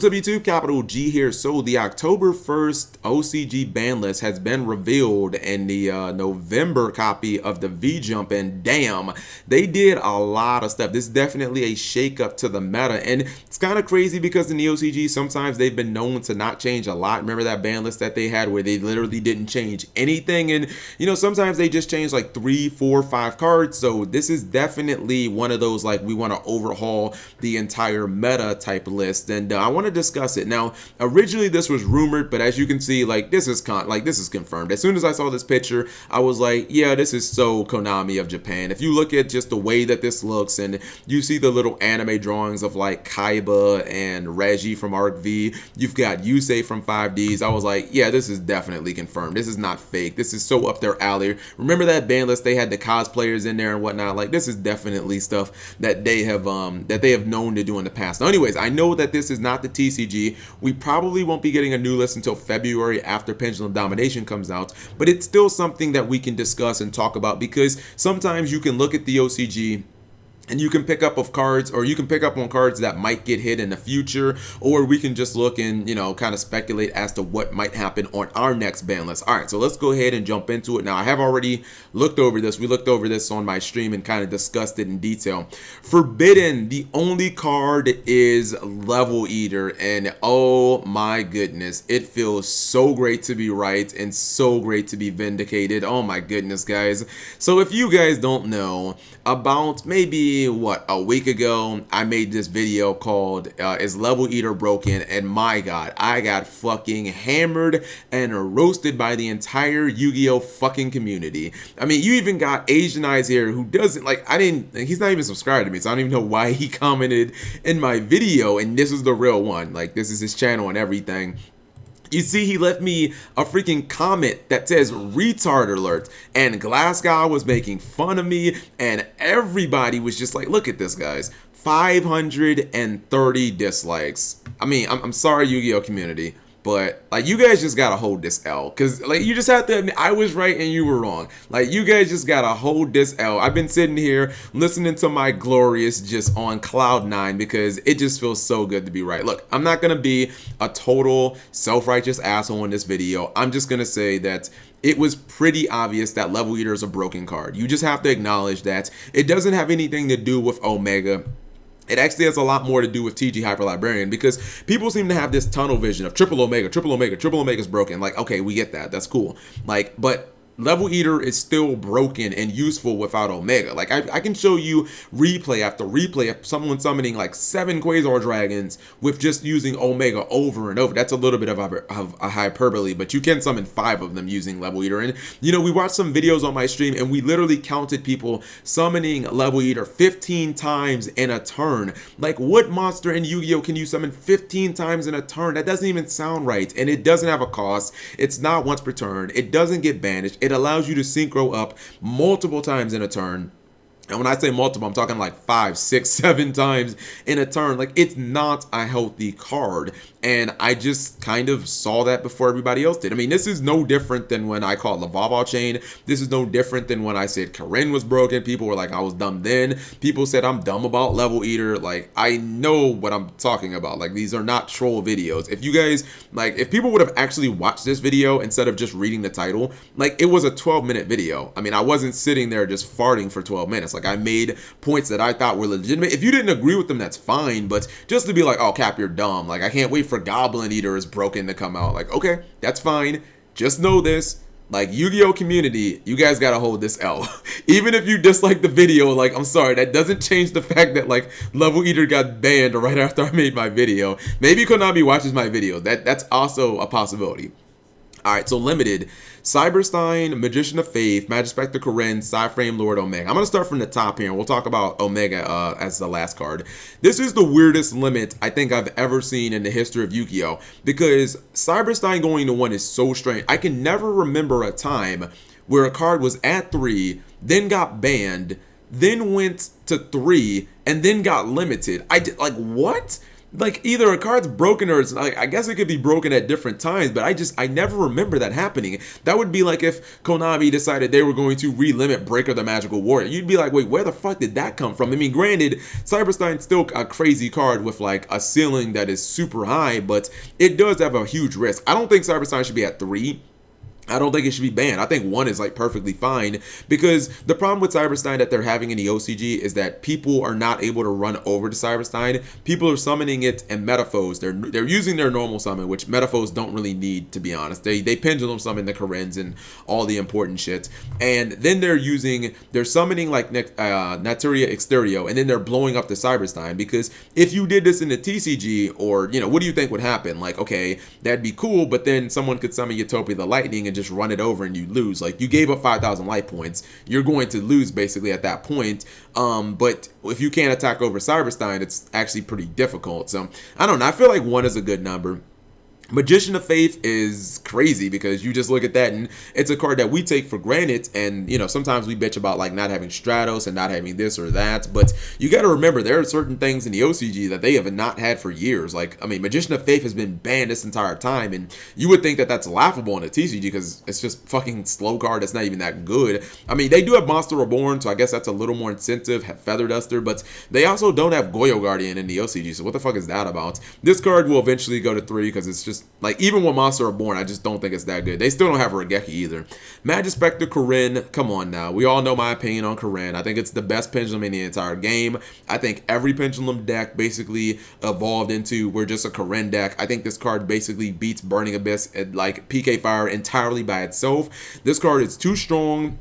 What's up YouTube, Capital G here. So the October 1st OCG ban list has been revealed in the November copy of the V-Jump, and damn, they did a lot of stuff. This is definitely a shakeup to the meta, and it's kind of crazy because in the OCG, sometimes they've been known to not change a lot. Remember that ban list that they had where they literally didn't change anything, and you know, sometimes they just change like 3, 4, 5 cards. So this is definitely one of those like we want to overhaul the entire meta type list, and I want to discuss it. Now, originally this was rumored, but as you can see, like this is confirmed. As soon as I saw this picture, I was like, yeah, this is so Konami of Japan. If you look at just the way that this looks and you see the little anime drawings of like Kaiba and Reggie from Arc V, you've got Yusei from 5Ds, I was like, yeah, this is definitely confirmed. This is not fake. This is so up their alley. Remember that ban list, they had the cosplayers in there and whatnot. Like, this is definitely stuff that they have known to do in the past. Now, anyways, I know that this is not the TCG. We probably won't be getting a new list until February after Pendulum Domination comes out, but it's still something that we can discuss and talk about, because sometimes you can look at the OCG and you can pick up of cards, or you can pick up on cards that might get hit in the future, or we can just look and, you know, kind of speculate as to what might happen on our next ban list. All right, so let's go ahead and jump into it. Now, I have already looked over this. We looked over this on my stream and kind of discussed it in detail. Forbidden, the only card is Level Eater, and oh my goodness, it feels so great to be right and so great to be vindicated. Oh my goodness, guys. So if you guys don't know, about maybe a week ago, I made this video called is Level Eater broken? And my god, I got fucking hammered and roasted by the entire Yu-Gi-Oh fucking community. I mean, you even got Asian Eyes here who doesn't like, he's not even subscribed to me, so I don't even know why he commented in my video, and this is the real one. Like, this is his channel and everything. You see, he left me a freaking comment that says retard alert, and Glasgow was making fun of me, and everybody was just like, look at this, guys, 530 dislikes. I mean, I'm sorry, Yu-Gi-Oh community, but like, you guys just gotta hold this L, because like, you just have to admit I was right and you were wrong. Like, you guys just gotta hold this L. I've been sitting here listening to my glorious just on cloud 9 because it just feels so good to be right. Look, I'm not gonna be a total self-righteous asshole in this video. I'm just gonna say that it was pretty obvious that Level Eater is a broken card. You just have to acknowledge that it doesn't have anything to do with Omega. It actually has a lot more to do with TG Hyper Librarian, because people seem to have this tunnel vision of triple Omega is broken. Like, okay, we get that. That's cool. Like, but Level Eater is still broken and useful without Omega. Like, I can show you replay after replay of someone summoning like 7 Quasar Dragons with just using Omega over and over. That's a little bit of a hyperbole, but you can summon 5 of them using Level Eater. And, you know, we watched some videos on my stream and we literally counted people summoning Level Eater 15 times in a turn. Like, what monster in Yu-Gi-Oh can you summon 15 times in a turn? That doesn't even sound right. And it doesn't have a cost. It's not once per turn. It doesn't get banished. It allows you to synchro up multiple times in a turn. And when I say multiple, I'm talking like 5, 6, 7 times in a turn. Like, it's not a healthy card. And I just kind of saw that before everybody else did. I mean, this is no different than when I called Lavava Chain. This is no different than when I said Karen was broken. People were like, I was dumb then. People said I'm dumb about Level Eater. Like, I know what I'm talking about. Like, these are not troll videos. If you guys, like, if people would have actually watched this video instead of just reading the title, like, it was a 12-minute video. I mean, I wasn't sitting there just farting for 12 minutes. Like, I made points that I thought were legitimate. If you didn't agree with them, that's fine. But just to be like, oh, Cap, you're dumb. Like, I can't wait for Goblin Eater is broken to come out. Like, okay, that's fine. Just know this. Like, Yu-Gi-Oh community, you guys gotta hold this L. Even if you dislike the video, like, I'm sorry, that doesn't change the fact that, like, Level Eater got banned right after I made my video. Maybe Konami watches my video. That's also a possibility. Alright, so limited. Cyberstein, Magician of Faith, Magispector Karen, Psyframe Lord Omega. I'm going to start from the top here, and we'll talk about Omega as the last card. This is the weirdest limit I think I've ever seen in the history of Yu-Gi-Oh! Because Cyberstein going to 1 is so strange. I can never remember a time where a card was at 3, then got banned, then went to 3, and then got limited. Like, what? like either a card's broken or it's like, I guess it could be broken at different times, but I never remember that happening. That would be like if Konami decided they were going to relimit Breaker the Magical Warrior. You'd be like, wait, where the fuck did that come from? I mean, granted, Cyberstein's still a crazy card with like a ceiling that is super high, but it does have a huge risk. I don't think Cyberstein should be at 3. I don't think it should be banned. I think 1 is like perfectly fine, because the problem with Cyberstein that they're having in the OCG is that people are not able to run over to Cyberstein. People are summoning it in Metaphos. They're using their normal summon, which Metaphos don't really need, to be honest. They pendulum summon the Karens and all the important shit, and then they're summoning like Naturia Exterio, and then they're blowing up the Cyberstein. Because if you did this in the TCG, or what do you think would happen? Like, okay, that'd be cool, but then someone could summon Utopia the Lightning and just run it over and you lose. Like, you gave up 5,000 life points, you're going to lose basically at that point. But if you can't attack over Cyberstein, it's actually pretty difficult. So I don't know, I feel like 1 is a good number. Magician of Faith is crazy because you just look at that and it's a card that we take for granted, and sometimes we bitch about like not having Stratos and not having this or that, but you got to remember there are certain things in the OCG that they have not had for years. Like, I mean, Magician of Faith has been banned this entire time, and you would think that that's laughable in the TCG because it's just fucking slow card that's not even that good. I mean, they do have Monster Reborn, so I guess that's a little more incentive, have Feather Duster, but they also don't have Goyo Guardian in the OCG, so what the fuck is that about? This card will eventually go to 3 because it's just like, even when Monster Reborn, I just don't think it's that good. They still don't have Regeki either. Magispector Karen, come on now. We all know my opinion on Karen. I think it's the best Pendulum in the entire game. I think every Pendulum deck basically evolved into, we're just a Karen deck. I think this card basically beats Burning Abyss at like PK Fire entirely by itself. This card is too strong.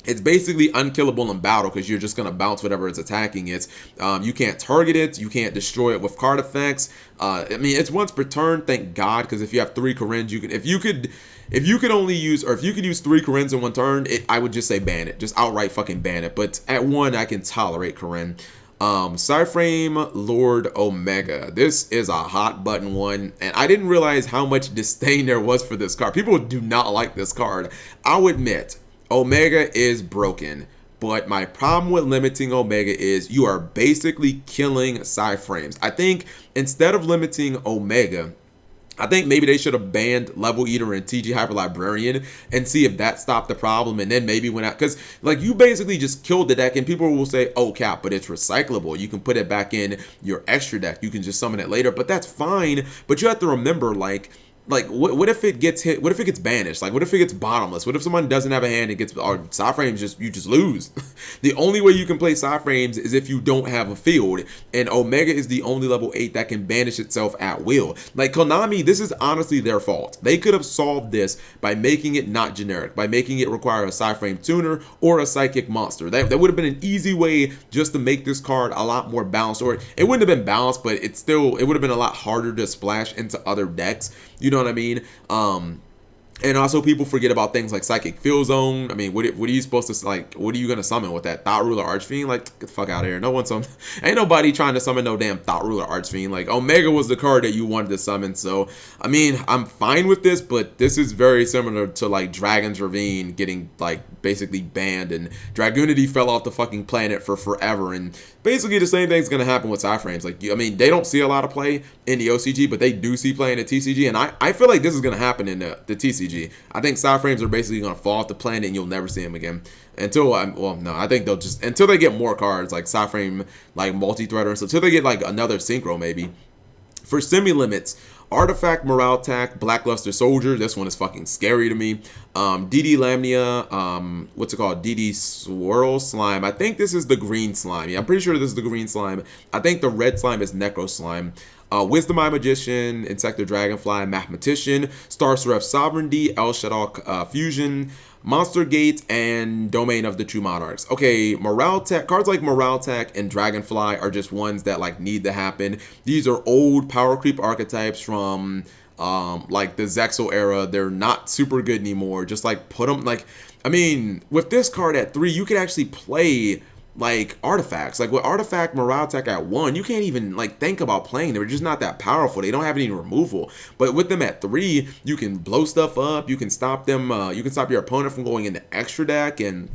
It's basically unkillable in battle because you're just going to bounce whatever it's attacking it. You can't target it. You can't destroy it with card effects. I mean, it's once per turn, thank God, because if you have 3 Karens, you can, if you could use 3 Karens in 1 turn, I would just say ban it. Just outright fucking ban it. But at 1, I can tolerate Karen. Cyframe Lord Omega. This is a hot button one, and I didn't realize how much disdain there was for this card. People do not like this card. I'll admit, Omega is broken, but my problem with limiting Omega is you are basically killing Cyframes. I think instead of limiting Omega, I think maybe they should have banned Level Eater and TG Hyper Librarian and see if that stopped the problem, and then maybe went out, because like you basically just killed the deck, and people will say, oh Cap, but it's recyclable, you can put it back in your extra deck, you can just summon it later. But that's fine, but you have to remember, like what if it gets hit? What if it gets banished? Like, what if it gets bottomless? What if someone doesn't have a hand and gets, or Cyframes, you just lose? The only way you can play Cyframes is if you don't have a field, and Omega is the only level 8 that can banish itself at will. Like, Konami, this is honestly their fault. They could have solved this by making it not generic, by making it require a Cyframe tuner or a psychic monster. That would have been an easy way just to make this card a lot more balanced, or it wouldn't have been balanced, but it would have been a lot harder to splash into other decks. You know what I mean? And also, people forget about things like Psychic Field Zone. I mean, what are you supposed to, like, what are you going to summon with that? Thought Ruler Archfiend? Like, get the fuck out of here. No one's ain't nobody trying to summon no damn Thought Ruler Archfiend. Like, Omega was the card that you wanted to summon. So, I mean, I'm fine with this, but this is very similar to, like, Dragon's Ravine getting, like, basically banned, and Dragoonity fell off the fucking planet for forever, and basically the same thing's going to happen with Cyframes. Like, I mean, they don't see a lot of play in the OCG, but they do see play in the TCG, and I feel like this is going to happen in the TCG. I think Cyframes are basically going to fall off the planet and you'll never see them again. Until, well, no, I think they'll just, until they get more cards, like Cyframe, like Multi-Threader and stuff, until they get, like, another Synchro, maybe. For semi-limits, Artifact Morale Attack, Blackluster Soldier. This one is fucking scary to me. DD Lamnia, what's it called? DD Swirl Slime. I think this is the green slime. Yeah, I'm pretty sure this is the green slime. I think the red slime is Necro Slime. Wisdom Eye Magician, Insector Dragonfly, Mathematician, Star Seraph Sovereignty, El Shaddai Fusion, Monster Gate, and Domain of the True Monarchs. Okay, Morale Tech, cards like Morale Tech and Dragonfly are just ones that, like, need to happen. These are old power creep archetypes from like the Zexal era. They're not super good anymore. Just, like, put them, like, I mean, with this card at 3, you could actually play, like, artifacts. Like, with Artifact Morale Tech at 1, you can't even, like, think about playing. They're just not that powerful. They don't have any removal. But with them at 3, you can blow stuff up. You can stop them. You can stop your opponent from going into extra deck. And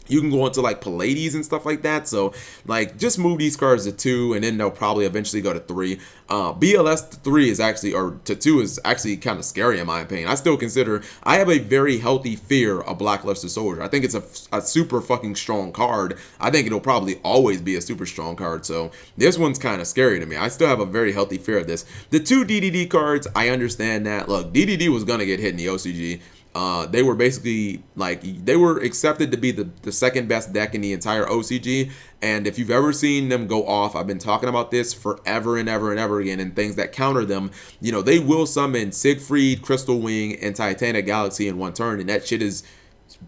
You can go into like Pallades and stuff like that. So like just move these cards to 2, and then they'll probably eventually go to 3. BLS to 3 is actually, or to 2 is actually kind of scary in my opinion. I still consider, I have a very healthy fear of Blackluster Soldier. I think it's a super fucking strong card. I think it'll probably always be a super strong card. So this one's kind of scary to me. I still have a very healthy fear of this. The 2 DDD cards, I understand that. Look, DDD was gonna get hit in the OCG. They were basically like, they were accepted to be the second best deck in the entire OCG. And if you've ever seen them go off, I've been talking about this forever and ever and ever again, and things that counter them, you know, they will summon Siegfried, Crystal Wing, and Titanic Galaxy in one turn, and that shit is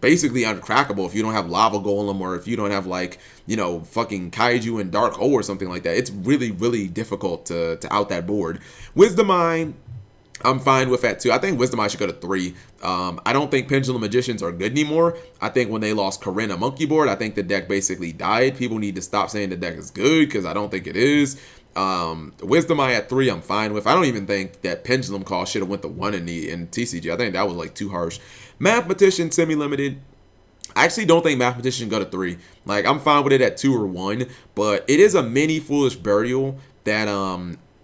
basically uncrackable if you don't have Lava Golem, or if you don't have like, you know, fucking Kaiju and Dark Hole or something like that. It's really, really difficult to out that board. Wisdom Eye, I'm fine with that too. I think Wisdom Eye should go to 3. I don't think Pendulum Magicians are good anymore. I think when they lost Corinna Monkey Board, I think the deck basically died. People need to stop saying the deck is good, because I don't think it is. Wisdom Eye at 3, I'm fine with. I don't even think that Pendulum Call should have went to 1 in TCG. I think that was like too harsh. Mathematician semi-limited, I actually don't think Mathematician go to 3. Like, I'm fine with it at 2 or 1, but it is a mini Foolish Burial that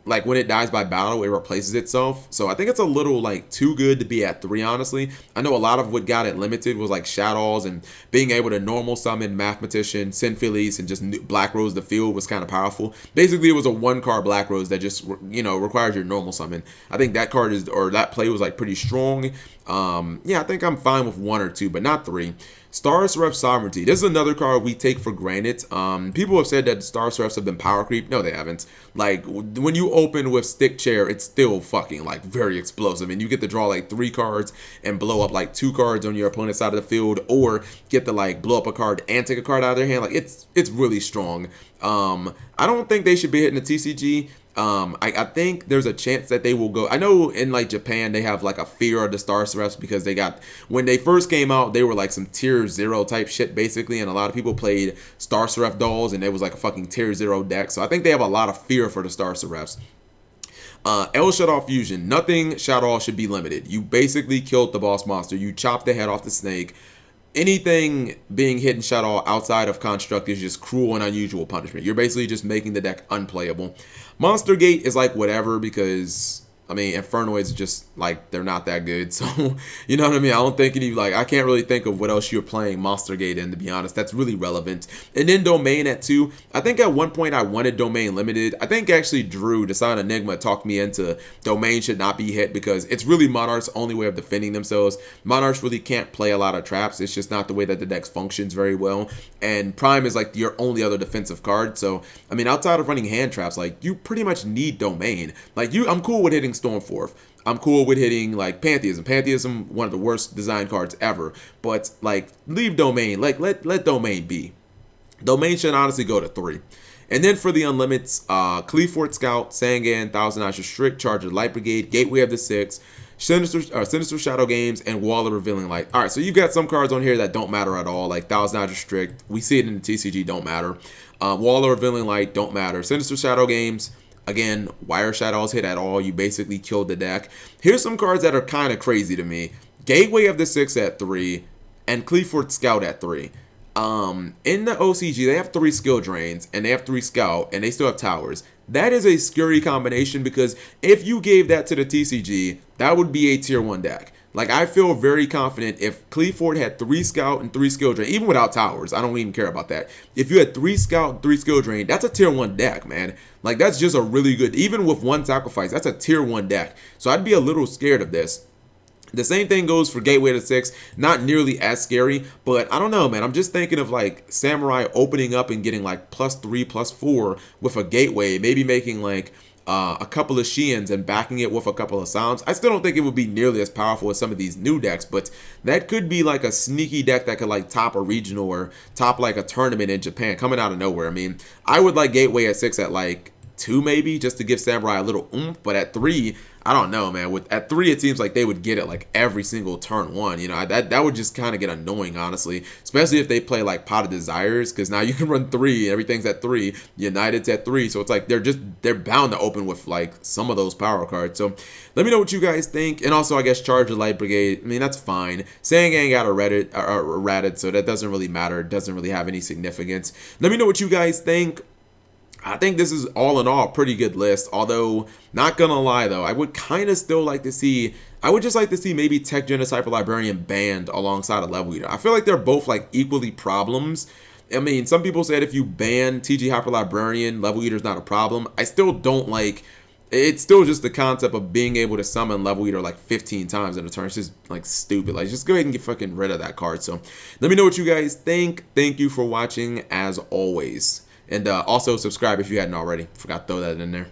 like when it dies by battle, it replaces itself. So I think it's a little like too good to be at 3, honestly. I know a lot of what got it limited was like Shadows, and being able to normal summon Mathematician, Sinfilis, and just Black Rose the field was kind of powerful. Basically, it was a 1-card Black Rose that just, you know, requires your normal summon. I think that card is, or that play was like pretty strong. Yeah, I think I'm fine with 1 or 2, but not 3. Star Seraph Sovereignty. This is another card we take for granted. People have said that Star Seraphs have been power creep. No, they haven't. Like, when you open with Stick Chair, it's still fucking, like, very explosive. And you get to draw, like, 3 cards and blow up, like, 2 cards on your opponent's side of the field. Or get to, like, blow up a card and take a card out of their hand. Like, it's really strong. I don't think they should be hitting the TCG. I think there's a chance that they will go. I know in like Japan they have like a fear of the Star Seraphs, because they got, when they first came out, they were like some tier 0 type shit basically, and a lot of people played Star Seraph dolls, and it was like a fucking tier 0 deck. So I think they have a lot of fear for the Star Seraphs. El Shadow Fusion. Nothing Shadow should be limited. You basically killed the boss monster. You chopped the head off the snake. Anything being hit in Shadow outside of Construct is just cruel and unusual punishment. You're basically just making the deck unplayable. Monster Gate is like whatever, because I mean, Infernoids just, like, they're not that good. So, you know what I mean? I don't think any, like, I can't really think of what else you're playing Monster Gate in, to be honest. That's really relevant. And then Domain at 2. I think at one point I wanted Domain Limited. I think actually Drew, Design Enigma, talked me into Domain should not be hit, because it's really Monarch's only way of defending themselves. Monarchs really can't play a lot of traps. It's just not the way that the deck functions very well. And Prime is, like, your only other defensive card. So, I mean, outside of running hand traps, like, you pretty much need Domain. Like, I'm cool with hitting Stormforth. I'm cool with hitting like Pantheism. Pantheism, one of the worst design cards ever. But like, leave Domain. Like, let Domain be. Domain should honestly go to 3. And then for the unlimits, Cleafort Scout, Sangan, Thousand Eyes Restrict, Charger Light Brigade, Gateway of the Six, Sinister Shadow Games, and Wall of Revealing Light. All right, so you got some cards on here that don't matter at all, like Thousand Eyes Restrict. We see it in the TCG, don't matter. Wall of Revealing Light, don't matter. Sinister Shadow Games. Again, Wire Shadows hit at all. You basically killed the deck. Here's some cards that are kind of crazy to me. Gateway of the Six at 3 and Cleafort Scout at 3. In the OCG, they have 3 skill drains and they have 3 scout and they still have towers. That is a scary combination, because if you gave that to the TCG, that would be a tier 1 deck. Like, I feel very confident if Cleafort had 3 scout and 3 skill drain, even without towers, I don't even care about that. If you had 3 scout and 3 skill drain, that's a tier 1 deck, man. Like, that's just a really good, even with 1 sacrifice, that's a tier 1 deck. So I'd be a little scared of this. The same thing goes for Gateway to 6. Not nearly as scary, but I don't know, man. I'm just thinking of like Samurai opening up and getting like +3, +4 with a Gateway, maybe making like a couple of Shians and backing it with a couple of Sounds. I still don't think it would be nearly as powerful as some of these new decks, but that could be like a sneaky deck that could like top a regional or top like a tournament in Japan coming out of nowhere. I mean, I would like Gateway at 6 at like 2 maybe, just to give Samurai a little oomph. But at 3, I don't know, man. At 3, it seems like they would get it like every single turn 1. You know, that would just kind of get annoying, honestly. Especially if they play like Pot of Desires, because now you can run 3, everything's at 3, United's at 3. So it's like they're bound to open with like some of those power cards. So let me know what you guys think. And also, I guess Charge the Light Brigade, I mean, that's fine. Sandgang got ratted, so that doesn't really matter. It doesn't really have any significance. Let me know what you guys think. I think this is all in all a pretty good list, although not gonna lie though, I would kind of still like to see, I would just like to see maybe Tech Genesis Hyper Librarian banned alongside a Level Eater. I feel like they're both like equally problems. I mean, some people said if you ban TG Hyper Librarian, Level Eater's not a problem. I still don't like, it's still just the concept of being able to summon Level Eater like 15 times in a turn. It's just like stupid. Like, just go ahead and get fucking rid of that card. So let me know what you guys think. Thank you for watching as always. And also subscribe if you hadn't already. Forgot to throw that in there.